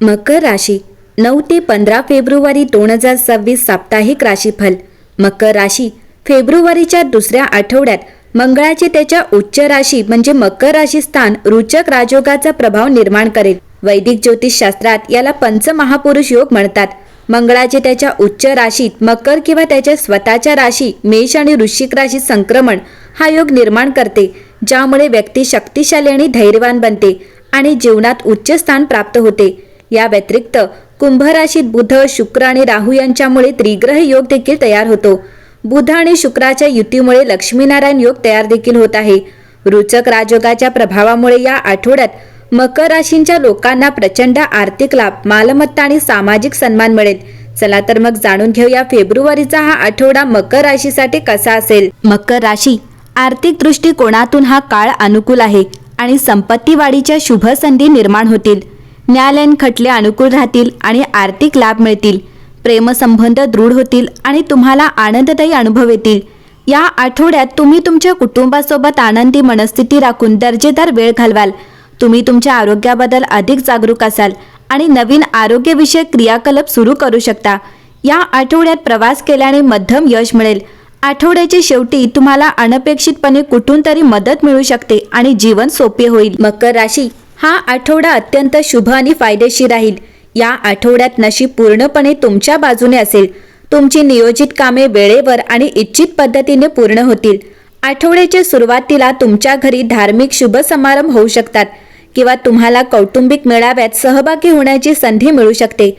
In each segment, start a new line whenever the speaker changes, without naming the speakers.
मकर राशी 9 ते 15 फेब्रुवारी 2026 साप्ताहिक राशीफल. मकर राशी फेब्रुवारीच्या दुसऱ्या आठवड्यात मंगळाचे त्याच्या उच्च राशी म्हणजे मकर राशी स्थान रुचक राजयोगाचा प्रभाव निर्माण करेल. वैदिक ज्योतिषशास्त्रात याला पंचमहापुरुष योग म्हणतात. मंगळाचे त्याच्या उच्च राशीत मकर किंवा त्याच्या स्वतःच्या राशी मेष आणि वृश्चिक राशीत संक्रमण हा योग निर्माण करते, ज्यामुळे व्यक्ती शक्तिशाली आणि धैर्यवान बनते आणि जीवनात उच्च स्थान प्राप्त होते. या व्यतिरिक्त कुंभ राशीत बुध, शुक्र आणि राहू यांच्यामुळे त्रिग्रह योग देखील तयार होतो. बुध आणि शुक्राच्या युतीमुळे लक्ष्मीनारायण योग तयार देखील होत आहे. रुचक राजयोगाच्या प्रभावामुळे या आठवड्यात मकर राशींच्या लोकांना प्रचंड आर्थिक लाभ, मालमत्ता आणि सामाजिक सन्मान मिळेल. चला तर मग जाणून घेऊया फेब्रुवारीचा हा आठवडा मकर राशीसाठी कसा असेल. मकर राशी आर्थिक दृष्टिकोनातून हा काळ अनुकूल आहे आणि संपत्ती वाढीच्या शुभ संधी निर्माण होतील. न्यायालयीन खटले अनुकूल राहतील आणि आर्थिक लाभ मिळतील. प्रेमसंबंध दृढ होतील आणि तुम्हाला आनंददायी अनुभव येतील. या आठवड्यात तुम्ही तुमच्या कुटुंबासोबत आनंदी मनस्थिती राखून दर्जेदार वेळ घालवाल. तुम्ही तुमच्या आरोग्याबद्दल अधिक जागरूक असाल आणि नवीन आरोग्यविषयक क्रियाकलाप सुरू करू शकता. या आठवड्यात प्रवास केल्याने मध्यम यश मिळेल. आठवड्याच्या शेवटी तुम्हाला अनपेक्षितपणे कुठून तरी मदत मिळू शकते आणि जीवन सोपे होईल. मकर राशी हा आठवडा अत्यंत शुभ आणि फायदेशीर राहील. या आठवड्यात नशीब पूर्णपणे तुमच्या बाजूने असेल. तुमची नियोजित कामे वेळेवर आणि इच्छित पद्धतीने पूर्ण होतील. आठवड्याच्या सुरुवातीला तुमच्या घरी धार्मिक शुभ समारंभ होऊ शकतात किंवा तुम्हाला कौटुंबिक मेळाव्यात सहभागी होण्याची संधी मिळू शकते.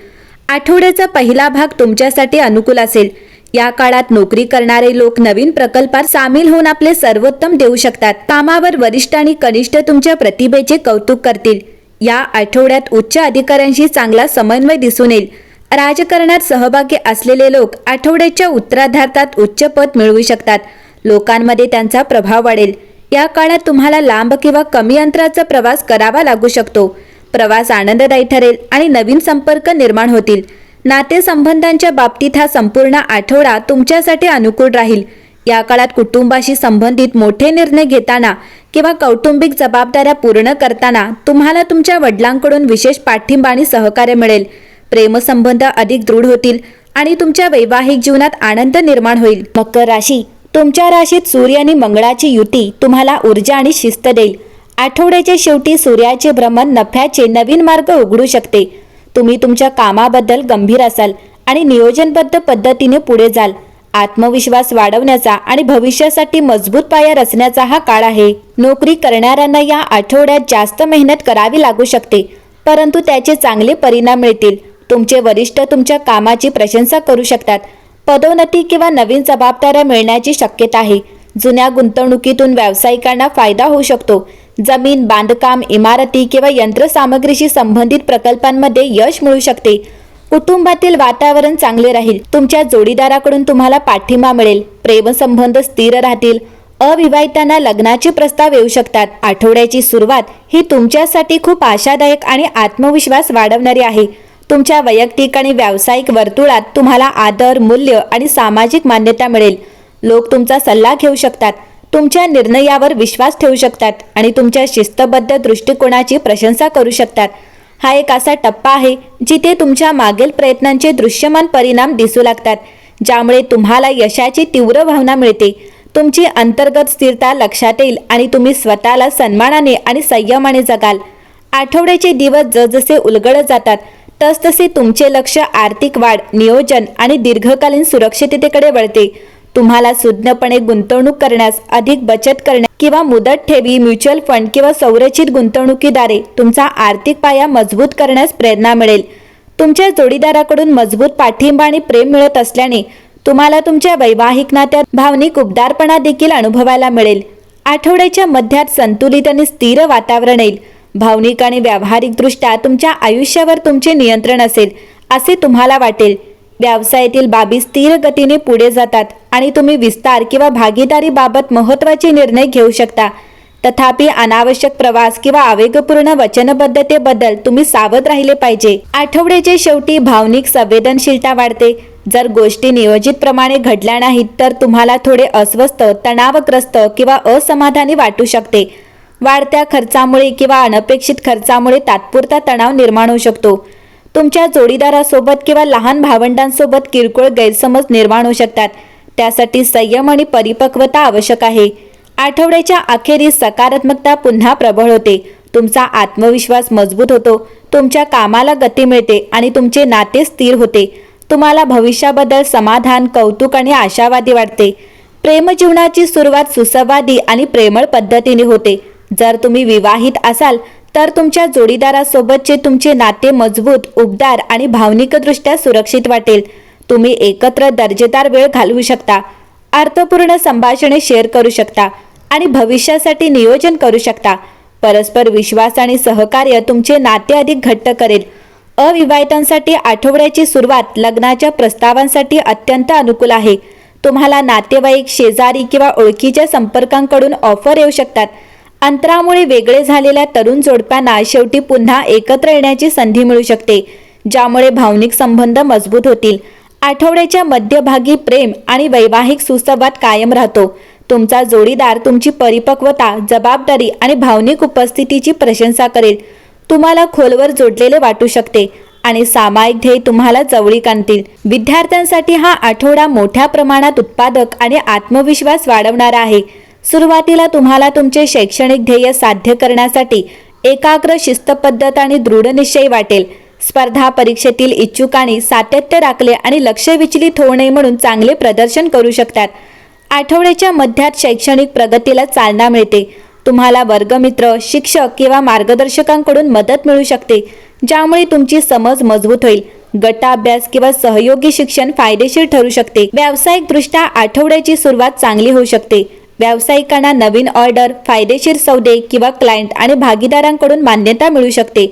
आठवड्याचा पहिला भाग तुमच्यासाठी अनुकूल असेल. या काळात नोकरी करणारे लोक नवीन प्रकल्पात सामील होऊन आपले सर्वोत्तम देऊ शकतात. कामावर वरिष्ठ आणि कनिष्ठ तुमच्या प्रतिभेचे कौतुक करतील. या आठवड्यात उच्च अधिकाऱ्यांशी चांगला समन्वय दिसून येईल. राजकारणात सहभागी असलेले लोक आठवड्याच्या उत्तरार्धात उच्च पद मिळवू शकतात. लोकांमध्ये त्यांचा प्रभाव वाढेल. या काळात तुम्हाला लांब किंवा कमी अंतराचा प्रवास करावा लागू शकतो. प्रवास आनंददायी ठरेल आणि नवीन संपर्क निर्माण होतील. नातेसंबंधांच्या बाबतीत हा संपूर्ण आठवडा तुमच्यासाठी अनुकूल राहील. या काळात कुटुंबाशी संबंधित मोठे निर्णय घेताना किंवा कौटुंबिक जबाबदाऱ्या पूर्ण करताना तुम्हाला तुमच्या वडिलांकडून विशेष पाठिंबा आणि सहकार्य मिळेल. प्रेमसंबंध अधिक दृढ होतील आणि तुमच्या वैवाहिक जीवनात आनंद निर्माण होईल. मकर राशी तुमच्या राशीत सूर्य आणि मंगळाची युती तुम्हाला ऊर्जा आणि शिस्त देईल. आठवड्याच्या शेवटी सूर्याचे भ्रमण नफ्याचे नवीन मार्ग उघडू शकते. तुम्ही तुमच्या कामाबद्दल गंभीर असाल आणि नियोजनबद्ध पद्धतीने पुढे जाल. आत्मविश्वास वाढवण्याचा आणि भविष्यासाठी मजबूत पाया रचण्याचा हा काळ आहे. नोकरी करणाऱ्यांना या आठवड्यात जास्त मेहनत करावी लागू शकते, परंतु त्याचे चांगले परिणाम मिळतील. तुमचे वरिष्ठ तुमच्या कामाची प्रशंसा करू शकतात. पदोन्नती किंवा नवीन जबाबदाऱ्या मिळण्याची शक्यता आहे. जुन्या गुंतवणुकीतून व्यावसायिकांना फायदा होऊ शकतो. जमीन, बांधकाम, इमारती किंवा यंत्रसामग्रीशी संबंधित प्रकल्पांमध्ये यश मिळू शकते. कुटुंबातील वातावरण चांगले राहील. तुमच्या जोडीदाराकडून तुम्हाला पाठिंबा मिळेल. प्रेमसंबंध स्थिर राहतील. अविवाहितांना लग्नाचे प्रस्ताव येऊ शकतात. आठवड्याची सुरुवात ही तुमच्यासाठी खूप आशादायक आणि आत्मविश्वास वाढवणारी आहे. तुमच्या वैयक्तिक आणि व्यावसायिक वर्तुळात तुम्हाला आदर, मूल्य आणि सामाजिक मान्यता मिळेल. लोक तुमचा सल्ला घेऊ शकतात, तुमच्या निर्णयावर विश्वास ठेवू शकतात आणि तुमच्या शिस्तबद्ध दृष्टिकोनाची प्रशंसा करू शकतात. हा एक असा टप्पा आहे जिथे तुमच्या मागील प्रयत्नांचे दृश्यमान परिणाम दिसू लागतात, ज्यामुळे तुम्हाला यशाची तीव्र भावना मिळते. तुमची अंतर्गत स्थिरता लक्षात येईल आणि तुम्ही स्वतःला सन्मानाने आणि संयमाने जगाल. आठवड्याचे दिवस जसजसे उलगडत जातात तसतसे तुमचे लक्ष आर्थिक वाढ, नियोजन आणि दीर्घकालीन सुरक्षिततेकडे वळते. तुम्हाला सुज्ञपणे गुंतवणूक करण्यास, अधिक बचत करण्यास किंवा मुदत ठेवी, म्युच्युअल फंड किंवा संरचित गुंतवणुकीद्वारे तुमचा आर्थिक पाया मजबूत करण्यास प्रेरणा मिळेल. तुमच्या जोडीदाराकडून मजबूत पाठिंबा आणि प्रेम मिळत असल्याने तुम्हाला तुमच्या वैवाहिक नात्यात भावनिक उबदारपणा देखील अनुभवायला मिळेल. आठवड्याच्या मध्यात संतुलित आणि स्थिर वातावरण येईल. भावनिक आणि व्यावहारिकदृष्ट्या तुमच्या आयुष्यावर तुमचे नियंत्रण असेल असे तुम्हाला वाटेल. व्यवसायातील बाबी स्थिर गतीने पुढे जातात आणि तुम्ही विस्तार किंवा भागीदारीबाबत महत्त्वाचे निर्णय घेऊ शकता. तथापि अनावश्यक प्रवास किंवा आवेगपूर्ण वचनबद्धतेबद्दल तुम्ही सावध राहिले पाहिजे. आठवड्याच्या शेवटी भावनिक संवेदनशीलता वाढते. जर गोष्टी नियोजितप्रमाणे घडल्या नाहीत तर तुम्हाला थोडे अस्वस्थ, तणावग्रस्त किंवा असमाधानी वाटू शकते. वाढत्या खर्चामुळे किंवा अनपेक्षित खर्चामुळे तात्पुरता तणाव निर्माण होऊ शकतो. तुमच्या जोडीदारासोबत किंवा लहान भावंडांसोबत किरकोळ गैरसमज निर्माण होऊ शकतात. त्यासाठी संयम आणि परिपक्वता आवश्यक आहे. आठवड्याच्या अखेरीस सकारात्मकता पुन्हा प्रबळ होते. तुमचा आत्मविश्वास मजबूत होतो. तुमच्या कामाला गती मिळते आणि तुमचे नाते स्थिर होते. तुम्हाला भविष्याबद्दल समाधान, कौतुक आणि आशावादी वाटते. प्रेमजीवनाची सुरुवात सुसंवादी आणि प्रेमळ पद्धतीने होते. जर तुम्ही विवाहित असाल तर तुमच्या जोडीदारासोबतचे तुमचे नाते मजबूत, उबदार आणि भावनिकदृष्ट्या सुरक्षित वाटेल. तुम्ही एकत्र दर्जेदार वेळ घालवू शकता, अर्थपूर्ण संभाषणे शेअर करू शकता आणि भविष्यासाठी नियोजन करू शकता. परस्पर विश्वास आणि सहकार्य तुमचे नाते अधिक घट्ट करेल. अविवाहितांसाठी आठवड्याची सुरुवात लग्नाच्या प्रस्तावांसाठी अत्यंत अनुकूल आहे. तुम्हाला नातेवाईक, शेजारी किंवा ओळखीच्या संपर्कांकडून ऑफर येऊ शकतात. अंतरामुळे वेगळे झालेल्या तरुण जोडप्यांना शेवटी पुन्हा एकत्र येण्याची संधी मिळू शकते, ज्यामुळे भावनिक संबंध मजबूत होतील. आठवड्याच्या मध्यभागी प्रेम आणि वैवाहिक सुसंवाद कायम राहतो. तुमचा जोडीदार तुमची परिपक्वता, जबाबदारी आणि भावनिक उपस्थितीची प्रशंसा करेल. तुम्हाला खोलवर जोडलेले वाटू शकते आणि सामायिक ध्येय तुम्हाला जवळीक आणतील. विद्यार्थ्यांसाठी हा आठवडा मोठ्या प्रमाणात उत्पादक आणि आत्मविश्वास वाढवणारा आहे. सुरुवातीला तुम्हाला तुमचे शैक्षणिक ध्येय साध्य करण्यासाठी एकाग्र, शिस्तबद्ध आणि दृढनिश्चयी वाटेल. स्पर्धा परीक्षेतील इच्छुकांनी सातत्य राखले आणि लक्ष विचलित होऊ नये म्हणून चांगले प्रदर्शन करू शकतात. आठवड्याच्या मध्यात शैक्षणिक प्रगतीला चालना मिळते. तुम्हाला वर्गमित्र, शिक्षक किंवा मार्गदर्शकांकडून मदत मिळू शकते, ज्यामुळे तुमची समज मजबूत होईल. गटाभ्यास किंवा सहयोगी शिक्षण फायदेशीर ठरू शकते. व्यावसायिकदृष्ट्या आठवड्याची सुरुवात चांगली होऊ शकते. व्यावसायिकांना नवीन ऑर्डर, फायदेशीर सौदे किंवा क्लायंट आणि भागीदारांकडून मान्यता मिळू शकते.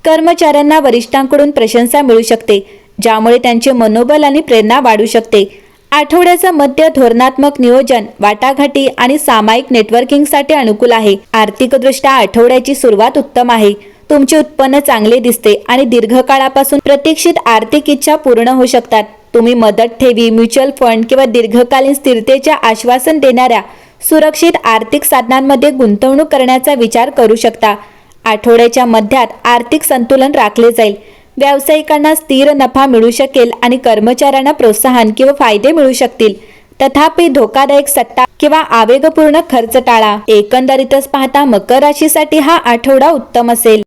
कर्मचाऱ्यांना वरिष्ठांकडून प्रशंसा मिळू शकते, ज्यामुळे त्यांचे मनोबल आणि प्रेरणा वाढू शकते. आठवड्याचा मध्य धोरणात्मक नियोजन, वाटाघाटी आणि सामायिक नेटवर्किंगसाठी अनुकूल आहे. आर्थिकदृष्ट्या आठवड्याची सुरुवात उत्तम आहे. तुमचे उत्पन्न चांगले दिसते आणि दीर्घकाळापासून प्रतीक्षित आर्थिक इच्छा पूर्ण होऊ शकतात. तुम्ही मदत ठेवी, म्युच्युअल फंड किंवा दीर्घकालीन स्थिरतेचे आश्वासन देणाऱ्या सुरक्षित आर्थिक साधनांमध्ये गुंतवणूक करण्याचा विचार करू शकता. आठवड्याच्या मध्यात आर्थिक संतुलन राखले जाईल. व्यावसायिकांना स्थिर नफा मिळू शकेल आणि कर्मचाऱ्यांना प्रोत्साहन किंवा फायदे मिळू शकतील. तथापि धोकादायक सट्टा किंवा आवेगपूर्ण खर्च टाळा. एकंदरीतच पाहता मकर राशीसाठी हा आठवडा उत्तम असेल.